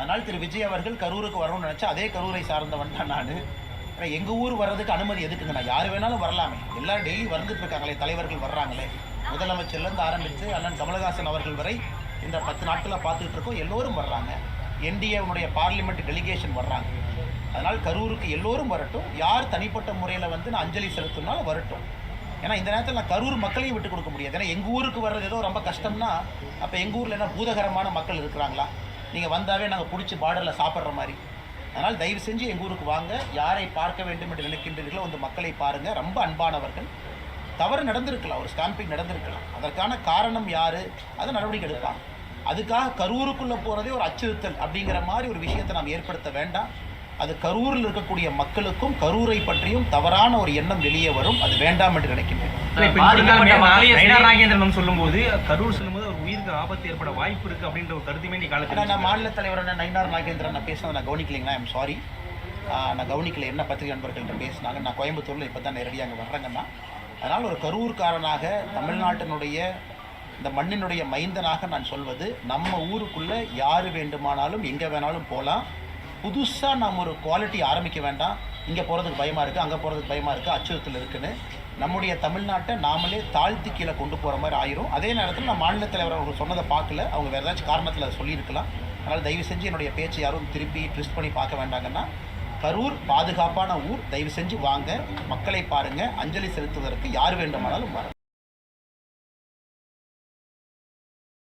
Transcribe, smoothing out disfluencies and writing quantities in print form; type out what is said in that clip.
அதனால் திரு விஜய் அவர்கள் கரூருக்கு வரணும்னு நினச்சா அதே கரூரை சார்ந்தவன் தான் நான். எங்கள் ஊர் வர்றதுக்கு அனுமதி எதுக்குங்க? நான் யார் வேணாலும் வரலாமே. எல்லாரும் டெய்லி வந்துட்டு இருக்காங்களே, தலைவர்கள் வர்றாங்களே, முதலமைச்சர்லேருந்து ஆரம்பித்து அண்ணன் கமலஹாசன் அவர்கள் வரை இந்த 10 நாட்களில் பார்த்துக்கிட்டு இருக்கோம். எல்லோரும் வர்றாங்க. என்டிஏவுடைய பார்லிமெண்ட் டெலிகேஷன் வர்றாங்க. அதனால் கரூருக்கு எல்லோரும் வரட்டும். யார் தனிப்பட்ட முறையில் நான் அஞ்சலி செலுத்தினாலும் வரட்டும். ஏன்னா இந்த நேரத்தில் நான் கரூர் மக்களையும் விட்டு கொடுக்க முடியாது. ஏன்னா எங்கள் ஊருக்கு வர்றது ஏதோ ரொம்ப கஷ்டம்னா அப்போ எங்கள் ஊரில் என்ன பூதகரமான மக்கள் இருக்கிறாங்களா? நீங்கள் வந்தாவே நாங்கள் பிடிச்சி பார்டரில் சாப்பிட்ற மாதிரி. அதனால் தயவு செஞ்சு எங்கள் ஊருக்கு வாங்க. யாரை பார்க்க வேண்டும் என்று நினைக்கின்றீர்களோ அந்த மக்களை பாருங்கள். ரொம்ப அன்பானவர்கள். தவறு நடந்திருக்கலாம், ஒரு ஸ்டாம்பிங் நடந்திருக்கலாம். அதற்கான காரணம் யார், அதை நடவடிக்கை எடுப்பாங்க. அதுக்காக கரூருக்குள்ளே போகிறதே ஒரு அச்சுறுத்தல் அப்படிங்கிற மாதிரி ஒரு விஷயத்தை நாம் ஏற்படுத்த வேண்டாம். அது கரூரில் இருக்கக்கூடிய மக்களுக்கும் கரூரை பற்றியும் தவறான ஒரு எண்ணம் வெளியே வரும். அது வேண்டாம் என்று நினைக்கின்றேன். நாகேந்திரன் சொல்லும்போது கரூர் சொல்லும்போது ஒரு உயிருக்கு ஆபத்து ஏற்பட வாய்ப்பு இருக்கு அப்படின்ற ஒரு கருத்துமே நீ காலத்தில் நான் மாநில தலைவரான நயினார் நாகேந்திரன் நான் பேசினதை நான் கவனிக்கலைங்களா? ஐம் சாரி, நான் கவனிக்கல. என்ன பத்திரிகை நண்பர்கள்ட்ட பேசினாங்க. நான் கோயம்புத்தூரில் இப்போ தான் நேரடியாக அங்கே வர்றேங்கன்னா. அதனால் ஒரு கரூர்காரனாக தமிழ்நாட்டினுடைய இந்த மண்ணினுடைய மைந்தனாக நான் சொல்வது, நம்ம ஊருக்குள்ளே யார் வேண்டுமானாலும் எங்கே வேணாலும் போகலாம். புதுசாக நாம் ஒரு குவாலிட்டி ஆரம்பிக்க வேண்டாம். இங்கே போகிறதுக்கு பயமாக இருக்குது, அங்கே போகிறதுக்கு பயமாக இருக்குது, அச்சுறுத்தல் இருக்குன்னு நம்முடைய தமிழ்நாட்டை நாமளே தாழ்த்தி கீழே கொண்டு போகிற மாதிரி ஆயிரும். அதே நேரத்தில் நான் மாநில தலைவர் அவங்க சொன்னதை பார்க்கல, அவங்க வேறு ஏதாச்சும் காரணத்தில் அதை சொல்லியிருக்கலாம். அதனால் தயவு செஞ்சு என்னுடைய பேச்சு யாரும் திருப்பி ட்விஸ்ட் பண்ணி பார்க்க வேண்டாங்கன்னா, கரூர் பாதுகாப்பான ஊர். தயவு செஞ்சு வாங்க, மக்களை பாருங்கள். அஞ்சலி செலுத்துவதற்கு யார் வேண்டுமானாலும் வர.